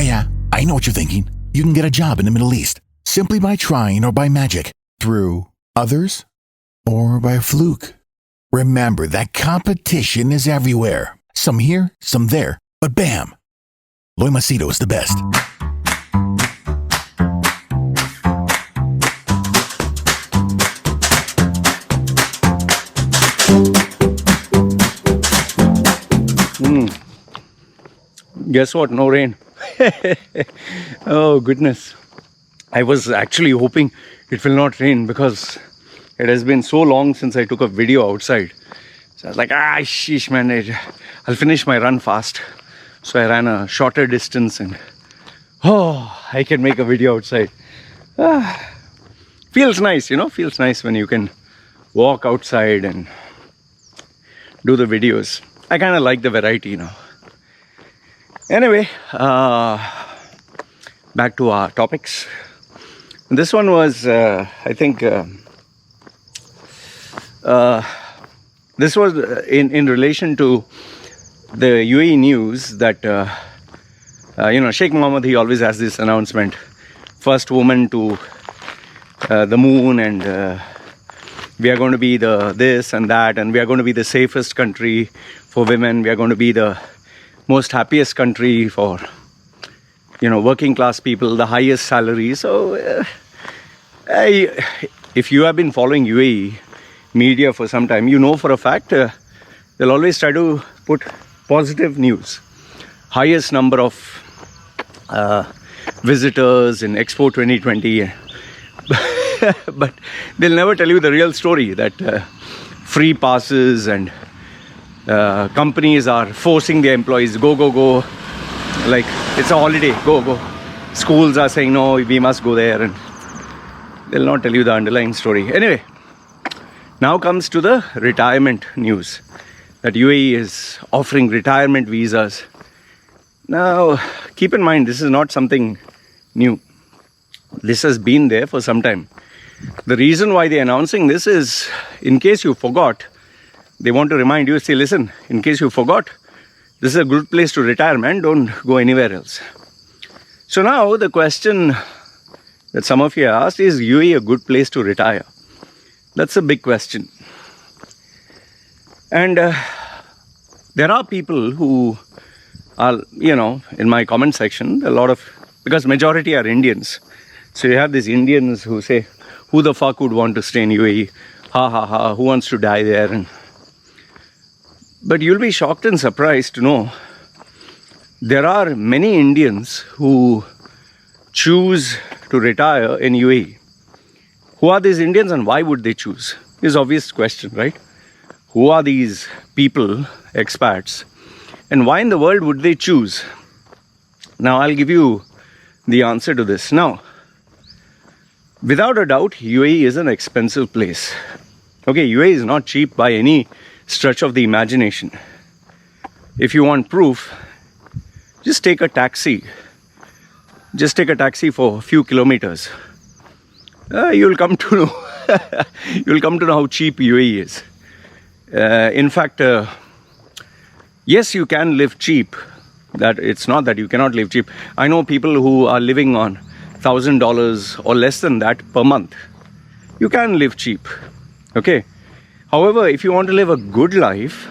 Yeah, I know what you're thinking. You can get a job in the Middle East simply by trying or by magic, through others, or by fluke. Remember that competition is everywhere. Some here, some there, but bam! Loy Macedo is the best. Guess what? No rain. Oh goodness. I was actually hoping it will not rain because it has been so long since I took a video outside. So I was like, sheesh man, I'll finish my run fast. So I ran a shorter distance and I can make a video outside. Feels nice, feels nice when you can walk outside and do the videos. I kind of like the variety now. Anyway, back to our topics. This one was, I think, this was in relation to the UAE news that, Sheikh Mohammed, he always has this announcement. First woman to the moon, and we are going to be the this and that, and we are going to be the safest country for women. We are going to be the most happiest country for working class people, the highest salary. So if you have been following UAE media for some time, you know for a fact they'll always try to put positive news. Highest number of visitors in Expo 2020. But they'll never tell you the real story, that free passes and companies are forcing their employees, go, like it's a holiday, go. Schools are saying, no, we must go there, and they'll not tell you the underlying story. Anyway, now comes to the retirement news, that UAE is offering retirement visas. Now, keep in mind, this is not something new. This has been there for some time. The reason why they're announcing this is, in case you forgot, they want to remind you, say, listen, in case you forgot, this is a good place to retire, man. Don't go anywhere else. So now the question that some of you asked is UAE a good place to retire? That's a big question. And there are people who are, in my comment section, because majority are Indians. So you have these Indians who say, who the fuck would want to stay in UAE? Ha, who wants to die there? But you'll be shocked and surprised to know there are many Indians who choose to retire in UAE. Who are these Indians and why would they choose? Is obvious question, right? Who are these people, expats, and why in the world would they choose? Now I'll give you the answer to this. Now, without a doubt, UAE is an expensive place. Okay, UAE is not cheap by any stretch of the imagination. If you want proof, just take a taxi. Just take a taxi for a few kilometers. You'll come to know how cheap UAE is. In fact, yes, you can live cheap. That it's not that you cannot live cheap. I know people who are living on $1,000 or less than that per month. You can live cheap. Okay. However, if you want to live a good life,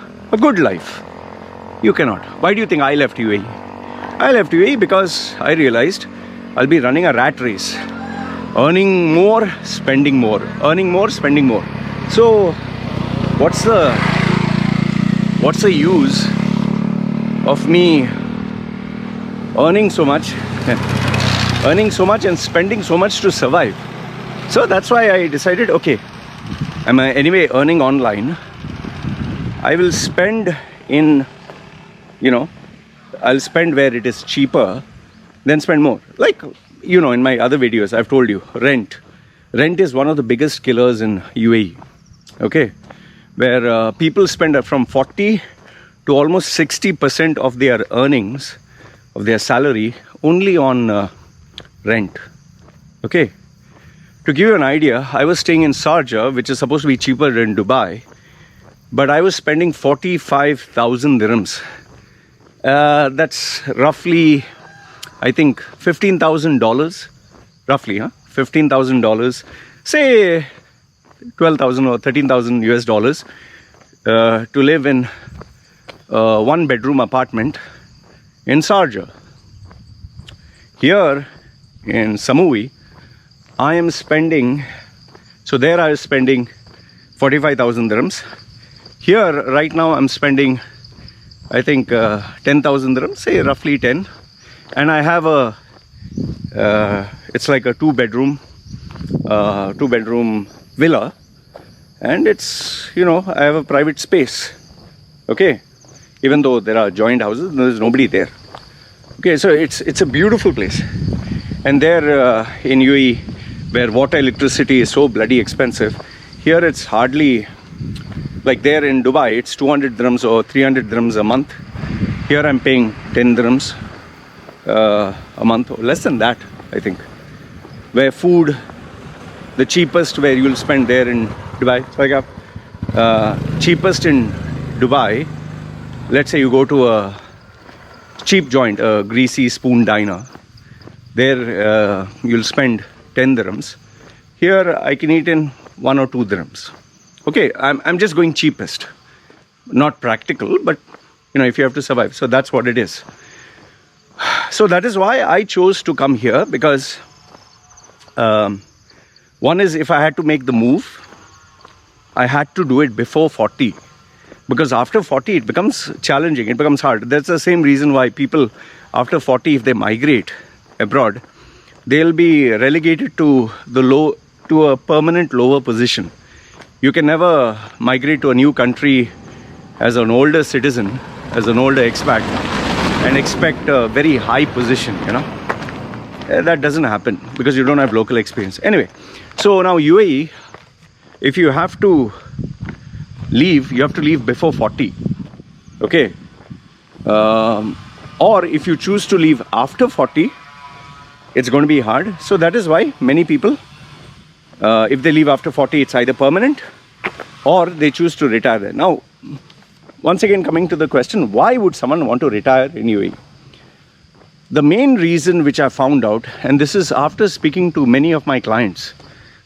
you cannot. Why do you think I left UAE? I left UAE because I realized I'll be running a rat race. Earning more, spending more. Earning more, spending more. So, what's the use of me earning so much and spending so much to survive? So that's why I decided, okay, I'm anyway earning online. I will spend I'll spend where it is cheaper, then spend more. Like, in my other videos, I've told you, rent. Rent is one of the biggest killers in UAE. Okay, where people spend from 40 to almost 60% of their earnings, of their salary, only on rent. Okay. To give you an idea, I was staying in Sharjah, which is supposed to be cheaper than Dubai, but I was spending 45,000 dirhams. That's roughly I think $15,000 roughly, $15,000, say 12,000 or 13,000 US dollars to live in a one-bedroom apartment in Sharjah. Here in Samui, I am spending, so there I was spending 45,000 dirhams. Here right now I'm spending, I think 10,000 dirhams, say roughly 10. And I have a, it's like a two-bedroom villa. And it's, I have a private space. Okay. Even though there are joint houses, there's nobody there. Okay, so it's a beautiful place. And there in UAE, where water, electricity is so bloody expensive, here it's hardly, like there in Dubai, it's 200 dirhams or 300 dirhams a month. Here I'm paying 10 dirhams a month, or less than that, I think. Where food, the cheapest where you'll spend there in Dubai, so I got cheapest in Dubai, let's say you go to a cheap joint, a greasy spoon diner, there you'll spend 10 dirhams. Here I can eat in 1 or 2 dirhams. Okay, I'm just going cheapest. Not practical, but if you have to survive. So that's what it is. So that is why I chose to come here, because one is, if I had to make the move, I had to do it before 40. Because after 40, it becomes challenging, it becomes hard. That's the same reason why people after 40, if they migrate abroad, they'll be relegated to a permanent lower position. You can never migrate to a new country as an older citizen, as an older expat, and expect a very high position, That doesn't happen because you don't have local experience. Anyway, so now UAE, if you have to leave, you have to leave before 40. Okay. Or if you choose to leave after 40, it's going to be hard. So that is why many people, if they leave after 40, it's either permanent or they choose to retire there. Now, once again, coming to the question, why would someone want to retire in UAE? The main reason which I found out, and this is after speaking to many of my clients,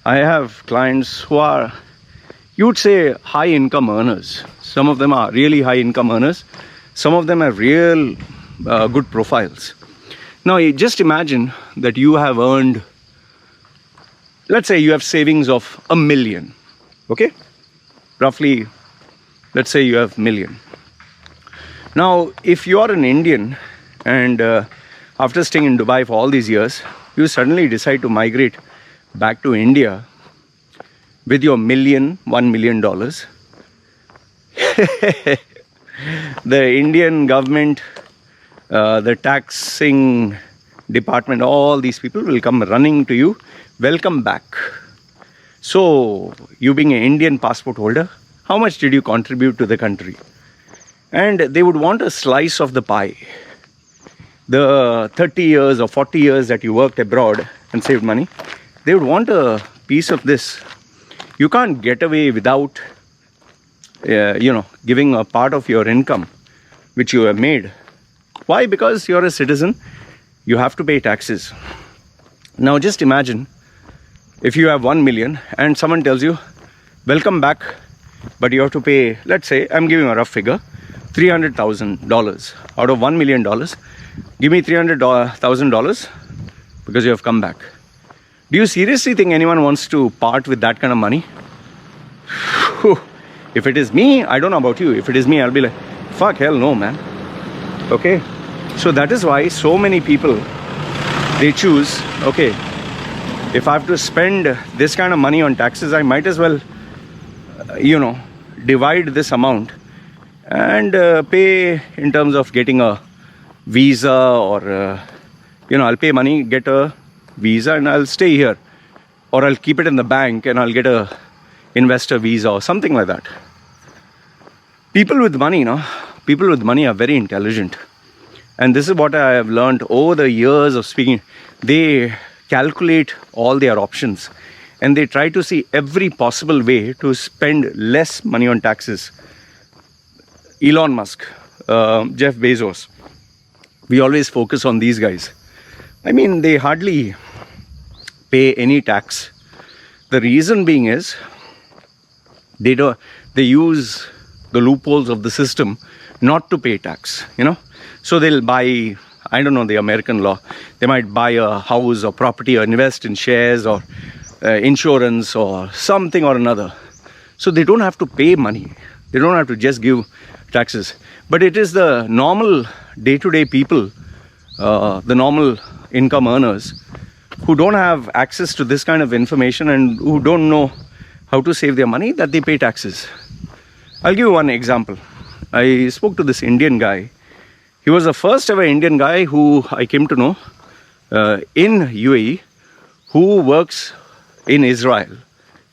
I have clients who are, you would say, high income earners. Some of them are really high income earners. Some of them have real good profiles. Now, just imagine that you have earned, let's say you have savings of $1 million. Okay? Roughly, let's say you have $1 million. Now, if you are an Indian and after staying in Dubai for all these years, you suddenly decide to migrate back to India with your $1 million, the Indian government, the taxing department, all these people will come running to you. Welcome back. So, you being an Indian passport holder, how much did you contribute to the country? And they would want a slice of the pie. The 30 years or 40 years that you worked abroad and saved money, they would want a piece of this. You can't get away without, giving a part of your income, which you have made. Why? Because you're a citizen, you have to pay taxes. Now just imagine if you have 1 million and someone tells you, welcome back, but you have to pay, let's say, I'm giving a rough figure, $300,000 out of $1 million. Give me $300,000 because you have come back. Do you seriously think anyone wants to part with that kind of money? If it is me, I don't know about you. If it is me, I'll be like, fuck, hell no, man. Okay? So that is why so many people, they choose, okay, if I have to spend this kind of money on taxes, I might as well, divide this amount and pay in terms of getting a visa or, I'll pay money, get a visa and I'll stay here. Or I'll keep it in the bank and I'll get a investor visa or something like that. People with money, people with money are very intelligent. And this is what I have learned over the years of speaking. They calculate all their options and they try to see every possible way to spend less money on taxes. Elon Musk, Jeff Bezos, we always focus on these guys. I mean, they hardly pay any tax. The reason being is they use the loopholes of the system not to pay tax, So they'll buy, I don't know the American law, they might buy a house or property or invest in shares or insurance or something or another. So they don't have to pay money. They don't have to just give taxes. But it is the normal day-to-day people, the normal income earners, who don't have access to this kind of information and who don't know how to save their money, that they pay taxes. I'll give you one example. I spoke to this Indian guy. He was the first ever Indian guy who I came to know in UAE, who works in Israel.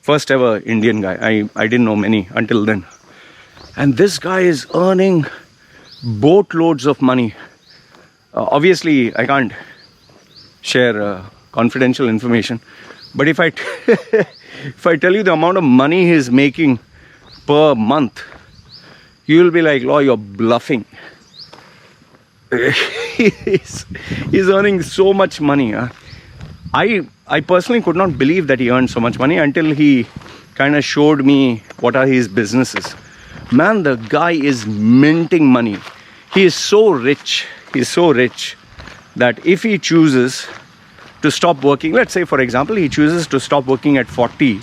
First ever Indian guy. I didn't know many until then. And this guy is earning boatloads of money. Obviously, I can't share confidential information. But if I tell you the amount of money he's making per month, you'll be like, "Oh, you're bluffing." He's earning so much money. I personally could not believe that he earned so much money until he kind of showed me what are his businesses. Man, the guy is minting money. He is so rich. He's so rich that if he chooses to stop working, let's say for example, he chooses to stop working at 40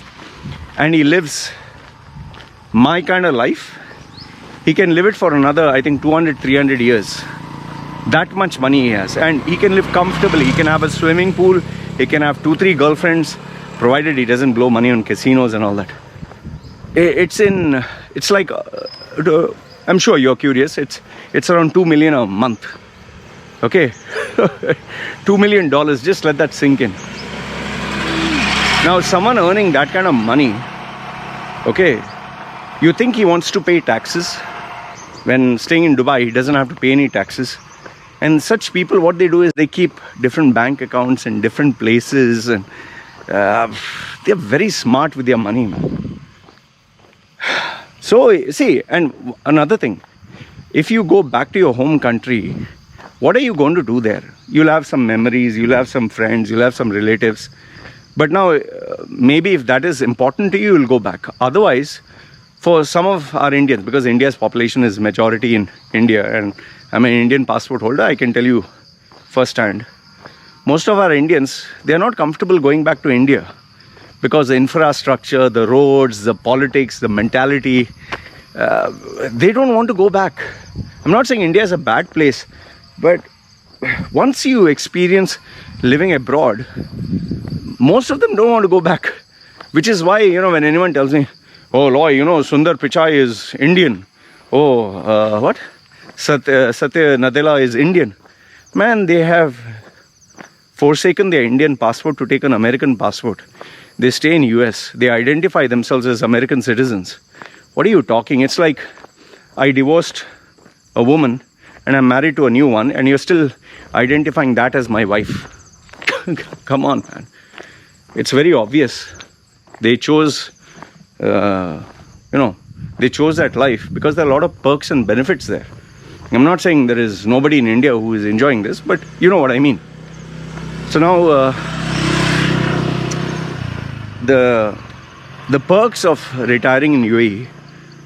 and he lives my kind of life, he can live it for another, I think, 200, 300 years. That much money he has. And he can live comfortably. He can have a swimming pool. He can have 2-3 girlfriends, provided he doesn't blow money on casinos and all that. It's like, I'm sure you're curious, it's around 2 million a month. Okay? $2 million, just let that sink in. Now, someone earning that kind of money, okay, you think he wants to pay taxes? When staying in Dubai, he doesn't have to pay any taxes. And such people, what they do is they keep different bank accounts in different places, and they're very smart with their money, man. So, see, and another thing, if you go back to your home country, what are you going to do there? You'll have some memories, you'll have some friends, you'll have some relatives. But now, maybe if that is important to you, you'll go back. Otherwise, for some of our Indians, because India's population is majority in India, and I'm an Indian passport holder, I can tell you firsthand, most of our Indians, they are not comfortable going back to India because the infrastructure, the roads, the politics, the mentality, they don't want to go back. I'm not saying India is a bad place, but once you experience living abroad, most of them don't want to go back. Which is why, when anyone tells me, "Oh, Loy, Sundar Pichai is Indian. Oh, what? Satya Nadella is Indian." Man, they have forsaken their Indian passport to take an American passport. They stay in US. They identify themselves as American citizens. What are you talking? It's like I divorced a woman and I'm married to a new one, and you're still identifying that as my wife. Come on, man. It's very obvious. They chose, they chose that life because there are a lot of perks and benefits there. I'm not saying there is nobody in India who is enjoying this, but you know what I mean. So now, the perks of retiring in UAE,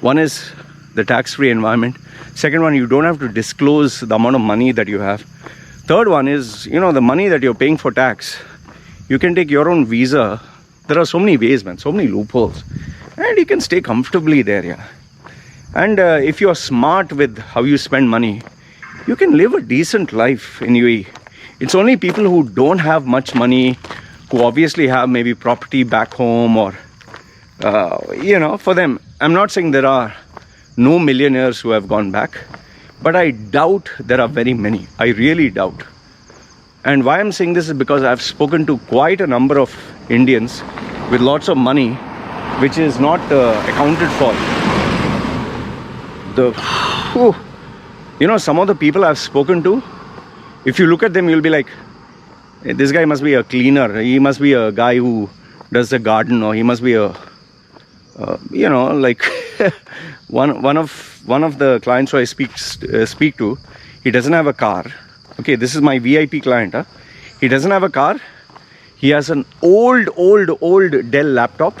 one is the tax-free environment. Second one, you don't have to disclose the amount of money that you have. Third one is, the money that you're paying for tax. You can take your own visa. There are so many ways, man, so many loopholes. And you can stay comfortably there, yeah. And if you're smart with how you spend money, you can live a decent life in UAE. It's only people who don't have much money, who obviously have maybe property back home or, for them. I'm not saying there are no millionaires who have gone back, but I doubt there are very many. I really doubt. And why I'm saying this is because I've spoken to quite a number of Indians with lots of money, which is not accounted for. Some of the people I've spoken to, if you look at them, you'll be like, hey, this guy must be a cleaner. He must be a guy who does the garden, or he must be a, like one of the clients who I speak to, he doesn't have a car. Okay, this is my VIP client. Huh? He doesn't have a car. He has an old Dell laptop.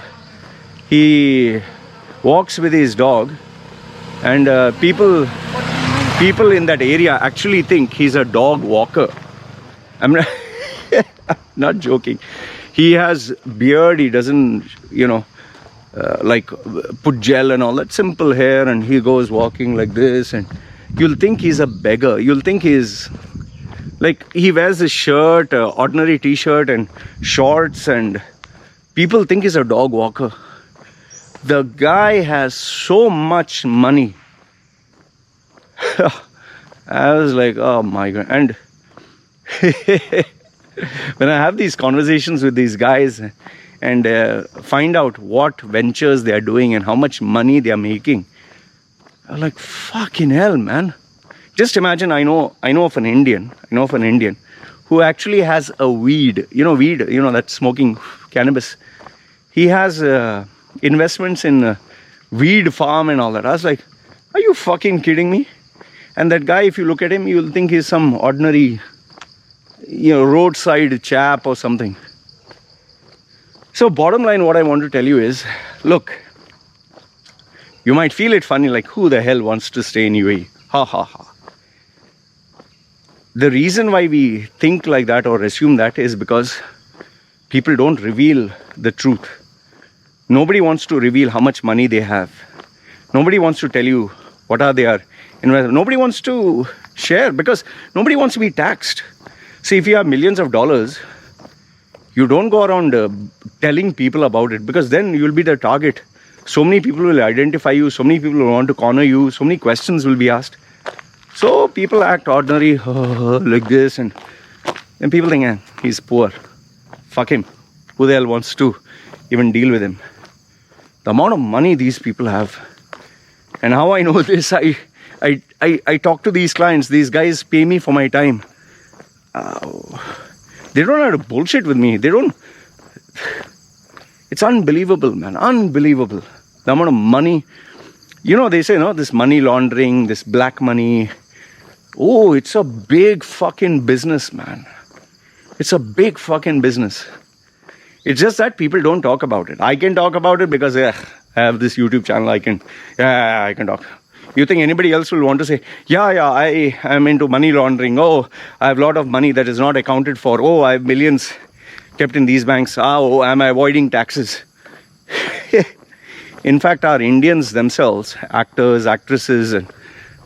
He walks with his dog, and people in that area actually think he's a dog walker. I'm not, not joking. He has beard. He doesn't, like put gel and all that. Simple hair, and he goes walking like this, and you'll think he's a beggar. You'll think he's like, he wears a shirt, ordinary t-shirt and shorts, and people think he's a dog walker. The guy has so much money. I was like, oh my God. And when I have these conversations with these guys and find out what ventures they are doing and how much money they are making, I'm like, fucking hell, man. Just imagine, I know of an Indian who actually has a weed, that smoking cannabis. He has investments in weed farm and all that. I was like, are you fucking kidding me? And that guy, if you look at him, you'll think he's some ordinary, roadside chap or something. So bottom line, what I want to tell you is, look, you might feel it funny, like, who the hell wants to stay in UAE? Ha ha ha. The reason why we think like that or assume that is because people don't reveal the truth. Nobody wants to reveal how much money they have. Nobody wants to tell you what are their investments. Nobody wants to share because nobody wants to be taxed. See, if you have millions of dollars, you don't go around telling people about it, because then you'll be the target. So many people will identify you. So many people will want to corner you. So many questions will be asked. So people act ordinary like this, and people think, he's poor. Fuck him. Who the hell wants to even deal with him? The amount of money these people have. And how I know this, I talk to these clients. These guys pay me for my time. They don't have to bullshit with me. They don't. It's unbelievable, man. Unbelievable. The amount of money. They say, this money laundering, this black money. Oh, it's a big fucking business, man. It's a big fucking business. It's just that people don't talk about it. I can talk about it because I have this YouTube channel. I can talk. You think anybody else will want to say, I am into money laundering. Oh, I have a lot of money that is not accounted for. Oh, I have millions kept in these banks. Oh, am I avoiding taxes? In fact, our Indians themselves, actors, actresses, and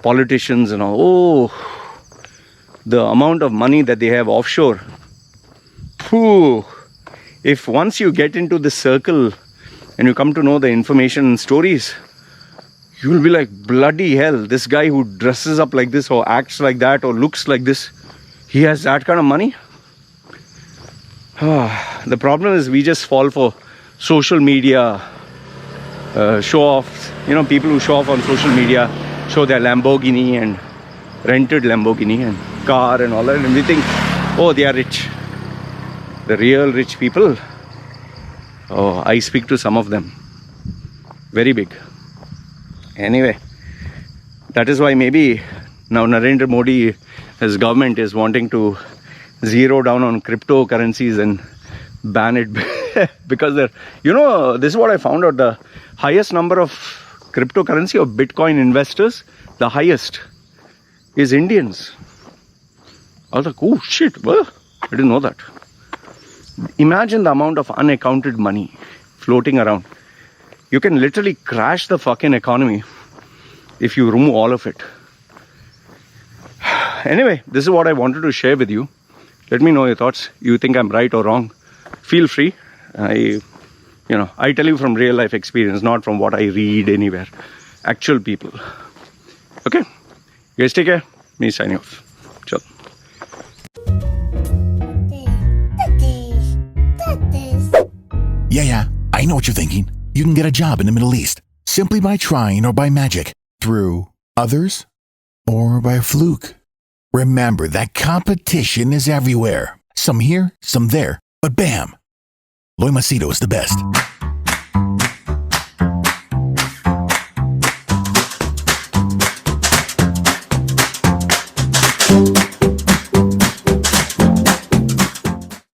politicians and all, the amount of money that they have offshore. If once you get into the circle and you come to know the information and stories, you will be like, bloody hell, this guy who dresses up like this or acts like that or looks like this, he has that kind of money? The problem is we just fall for social media show-offs. People who show off on social media, show their Lamborghini and rented Lamborghini and car and all that, and we think, oh, they are rich. The real rich people, I speak to some of them. Very big. Anyway, that is why maybe now Narendra Modi, his government is wanting to zero down on cryptocurrencies and ban it because they're, this is what I found out. The highest number of cryptocurrency or Bitcoin investors, the highest is Indians. I was like, oh shit, well, I didn't know that. Imagine the amount of unaccounted money floating around. You can literally crash the fucking economy if you remove all of it. Anyway, this is what I wanted to share with you. Let me know your thoughts. You think I'm right or wrong? Feel free. I tell you from real life experience, not from what I read anywhere. Actual people. Okay? You guys take care. Me signing off. Ciao. Yeah, I know what you're thinking. You can get a job in the Middle East simply by trying or by magic, through others or by fluke. Remember that competition is everywhere. Some here, some there, but bam! Loy Macedo is the best.